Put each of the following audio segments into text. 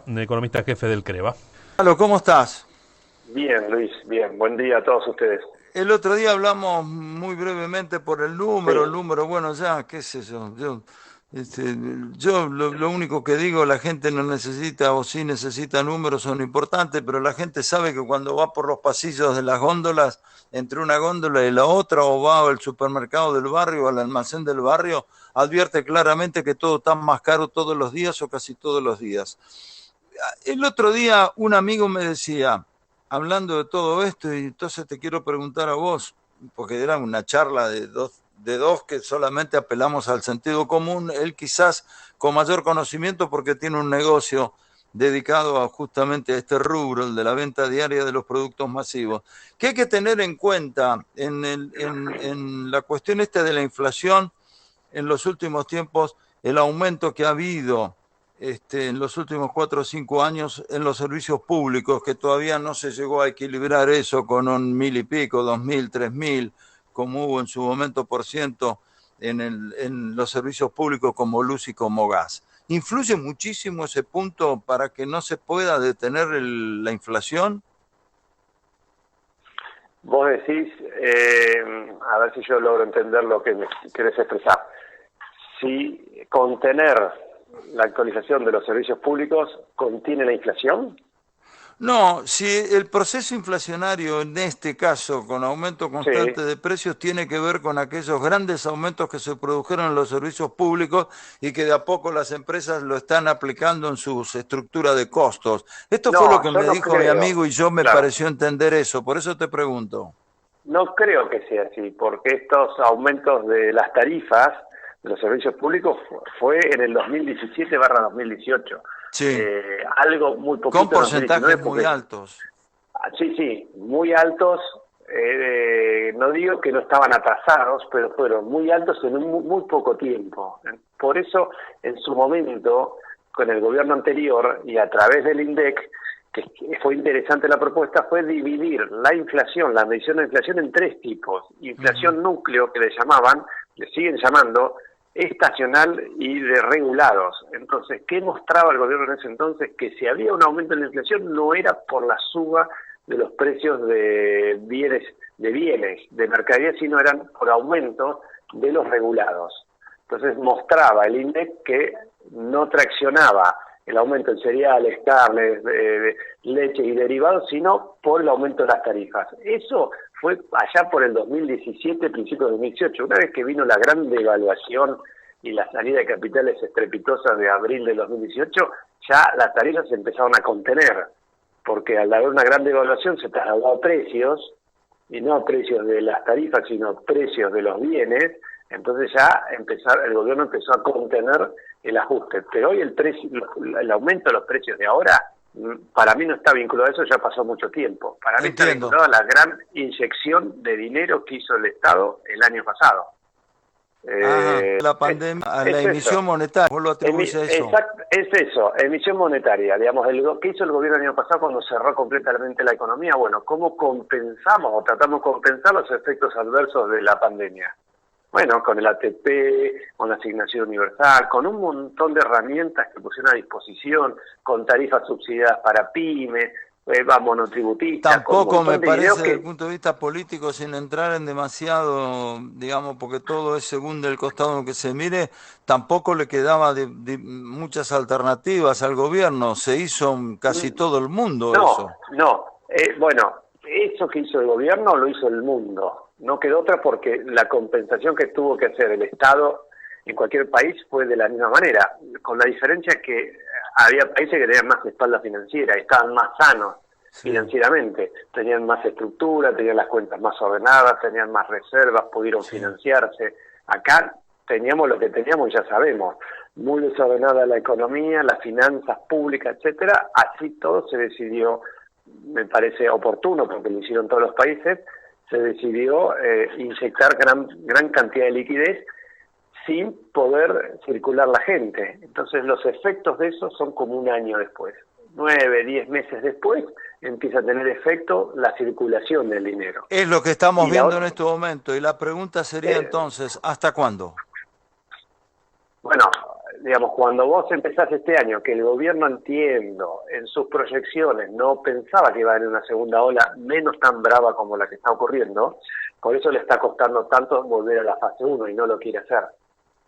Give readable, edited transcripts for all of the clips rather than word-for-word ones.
economista jefe del CREVA. Hola, ¿cómo estás? Bien, Luis, bien. Buen día a todos ustedes. El otro día hablamos muy brevemente por el Sí, número, bueno, ya, qué sé yo. Este, yo lo único que digo, la gente no necesita, o sí necesita números, son importantes, pero la gente sabe que cuando va por los pasillos de las góndolas, entre una góndola y la otra, o va al supermercado del barrio, o al almacén del barrio, advierte claramente que todo está más caro todos los días o casi todos los días. El otro día un amigo me decía, hablando de todo esto, y entonces te quiero preguntar a vos, porque era una charla de dos que solamente apelamos al sentido común, él quizás con mayor conocimiento porque tiene un negocio dedicado justamente a este rubro, el de la venta diaria de los productos masivos. ¿Qué hay que tener en cuenta en la cuestión esta de la inflación en los últimos tiempos, el aumento que ha habido en los últimos 4 o 5 años en los servicios públicos, que todavía no se llegó a equilibrar eso con un 1000 y pico, 2000, 3000, como hubo en su momento por ciento en los servicios públicos como luz y como gas? ¿Influye muchísimo ese punto para que no se pueda detener la inflación? vos decís, a ver si yo logro entender lo que me querés expresar. Si contener la actualización de los servicios públicos contiene la inflación. No, si el proceso inflacionario en este caso, con aumento Sí, constante de precios, tiene que ver con aquellos grandes aumentos que se produjeron en los servicios públicos y que de a poco las empresas lo están aplicando en sus estructuras de costos. Esto fue lo no, que yo me no dijo mi creo. amigo y yo me Claro, pareció entender eso, por eso te pregunto. no creo que sea así, porque estos aumentos de las tarifas de los servicios públicos fue en el 2017/2018. Sí, Algo muy con poquito en porcentajes 2019, muy porque altos. sí, sí, muy altos. No digo que no estaban atrasados, pero fueron muy altos en un muy poco tiempo. Por eso, en su momento, con el gobierno anterior y a través del INDEC, que fue interesante la propuesta, fue dividir la inflación, la medición de inflación en tres tipos. Ujú. Inflación núcleo, que le llamaban, le siguen llamando, estacional y de regulados. Entonces, ¿qué mostraba el gobierno en ese entonces? Que si había un aumento en la inflación no era por la suba de los precios de bienes, de mercadería, sino eran por aumento de los regulados. Entonces mostraba el INDEC que no traccionaba el aumento en cereales, carnes, leche y derivados, sino por el aumento de las tarifas. Eso fue allá por el 2017, principios de 2018, una vez que vino la gran devaluación y la salida de capitales estrepitosas de abril del 2018, ya las tarifas se empezaron a contener, porque al haber una gran devaluación se trasladó a precios, y no a precios de las tarifas, sino a precios de los bienes. Entonces ya el gobierno empezó a contener el ajuste. Pero hoy el aumento de los precios de ahora, para mí no está vinculado a eso, ya pasó mucho tiempo. Para mí está Entiendo. vinculado a la gran inyección de dinero que hizo el Estado el año pasado. Ajá, Eh, la es, pandemia, a la es emisión eso. monetaria, vos lo atribuís a eso. Es eso, emisión monetaria, digamos, ¿qué hizo el gobierno el año pasado cuando cerró completamente la economía? Bueno, ¿cómo compensamos o tratamos de compensar los efectos adversos de la pandemia? Bueno, con el ATP, con la asignación universal, con un montón de herramientas que pusieron a disposición, con tarifas subsidiadas para pymes, monotributistas, con un Tampoco me montón de dinero parece desde el que... punto de vista político, sin entrar en demasiado, digamos, porque todo es según del costado en que se mire, tampoco le quedaba de muchas alternativas al gobierno. Se hizo en casi todo el mundo No, eso. no. Bueno, eso que hizo el gobierno lo hizo el mundo. No quedó otra porque la compensación que tuvo que hacer el Estado en cualquier país fue de la misma manera, con la diferencia que había países que tenían más espalda financiera, estaban más sanos Sí, financieramente, tenían más estructura, tenían las cuentas más ordenadas, tenían más reservas, pudieron sí. financiarse. Acá teníamos lo que teníamos, ya sabemos, muy desordenada la economía, las finanzas públicas, etcétera. Así todo se decidió, me parece oportuno, porque lo hicieron todos los países, se decidió inyectar gran cantidad de liquidez sin poder circular la gente. Entonces los efectos de eso son como un año después. 9, 10 meses después empieza a tener efecto la circulación del dinero. Es lo que estamos Y la viendo en otra, este momento. Y la pregunta sería eh, entonces, ¿hasta cuándo? bueno, digamos, cuando vos empezás este año, que el gobierno, entiendo, en sus proyecciones no pensaba que iba a haber una segunda ola menos tan brava como la que está ocurriendo, por eso le está costando tanto volver a la fase 1 y no lo quiere hacer,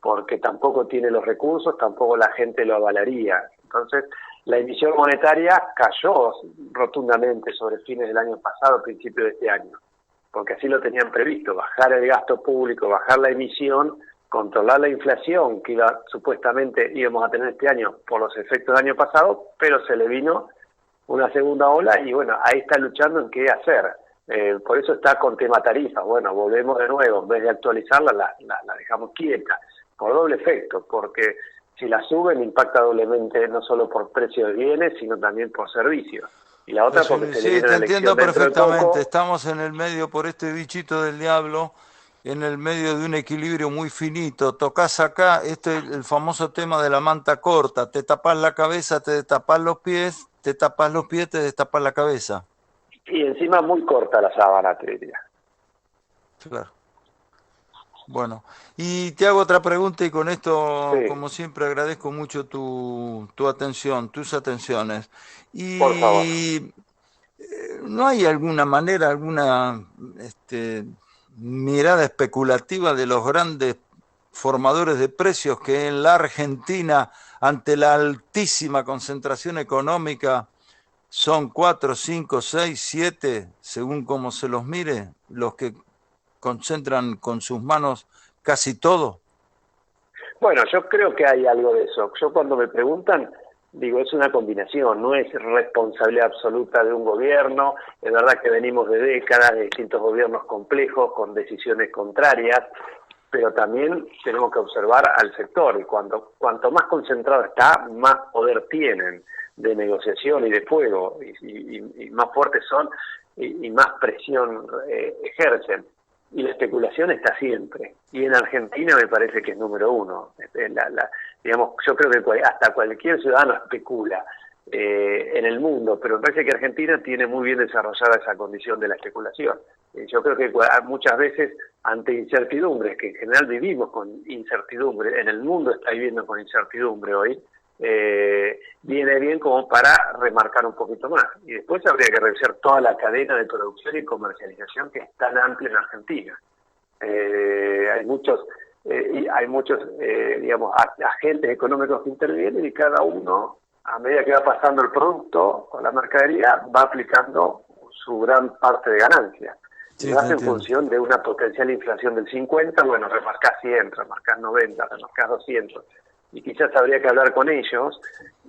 porque tampoco tiene los recursos, tampoco la gente lo avalaría. Entonces, la emisión monetaria cayó rotundamente sobre fines del año pasado, principio de este año, porque así lo tenían previsto, bajar el gasto público, bajar la emisión, controlar la inflación que supuestamente íbamos a tener este año por los efectos del año pasado, pero se le vino una segunda ola y bueno, ahí está luchando en qué hacer. Por eso está con tema tarifa. Bueno, volvemos de nuevo, en vez de actualizarla, la dejamos quieta, por doble efecto, porque si la suben impacta doblemente no solo por precio de bienes, sino también por servicios. Y la otra porque se le viene una elección dentro de poco. Te entiendo perfectamente, estamos en el medio, por este bichito del diablo, en el medio de un equilibrio muy finito. Tocás acá el famoso tema de la manta corta, te tapás la cabeza, te destapás los pies, te tapás los pies, te destapás la cabeza. Y encima muy corta la sábana, te diría. Claro. Bueno, y te hago otra pregunta y con esto, Sí. como siempre, agradezco mucho tu atención, tus atenciones. Y por favor. ¿No hay alguna manera, alguna mirada especulativa de los grandes formadores de precios que en la Argentina, ante la altísima concentración económica, son 4, 5, 6, 7, según como se los mire, los que concentran con sus manos casi todo? Bueno, yo creo que hay algo de eso. Yo cuando me preguntan, digo, es una combinación, no es responsabilidad absoluta de un gobierno. Es verdad que venimos de décadas de distintos gobiernos complejos, con decisiones contrarias, pero también tenemos que observar al sector, y cuanto más concentrado está, más poder tienen de negociación y de fuego, y más fuertes son, y más presión ejercen. Y la especulación está siempre, y en Argentina me parece que es número uno. Digamos, yo creo que hasta cualquier ciudadano especula en el mundo, pero me parece que Argentina tiene muy bien desarrollada esa condición de la especulación. Yo creo que muchas veces ante incertidumbres, que en general vivimos con incertidumbre, en el mundo está viviendo con incertidumbre hoy, viene bien como para remarcar un poquito más. Y después habría que revisar toda la cadena de producción y comercialización que es tan amplia en Argentina. Hay muchos digamos, agentes económicos que intervienen, y cada uno, a medida que va pasando el producto o la mercadería, va aplicando su gran parte de ganancia. Sí, lo hace en función de una potencial inflación del 50, bueno, remarcás 100, remarcás 90, remarcás 200. Y quizás habría que hablar con ellos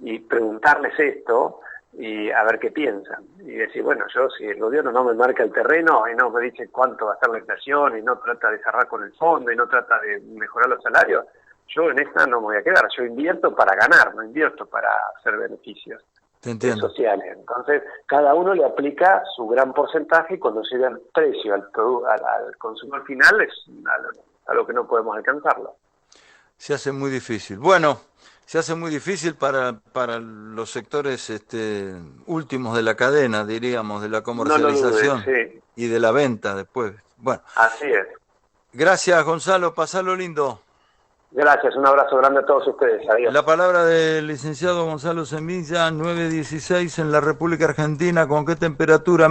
y preguntarles esto y a ver qué piensan. Y decir, bueno, yo si el gobierno no me marca el terreno y no me dice cuánto va a estar la inflación y no trata de cerrar con el fondo y no trata de mejorar los salarios, yo en esta no me voy a quedar. Yo invierto para ganar, no invierto para hacer beneficios sociales. Entonces, cada uno le aplica su gran porcentaje y cuando llega el precio al consumidor final es a lo que no podemos alcanzarlo. Se hace muy difícil. Bueno, se hace muy difícil para los sectores últimos de la cadena, diríamos, de la comercialización, no lo dudes, sí, y de la venta después. Bueno, así es. Gracias, Gonzalo. Pasalo lindo. Gracias, un abrazo grande a todos ustedes. Adiós. La palabra del licenciado Gonzalo Semilla, 9:16 en la República Argentina. ¿Con qué temperatura?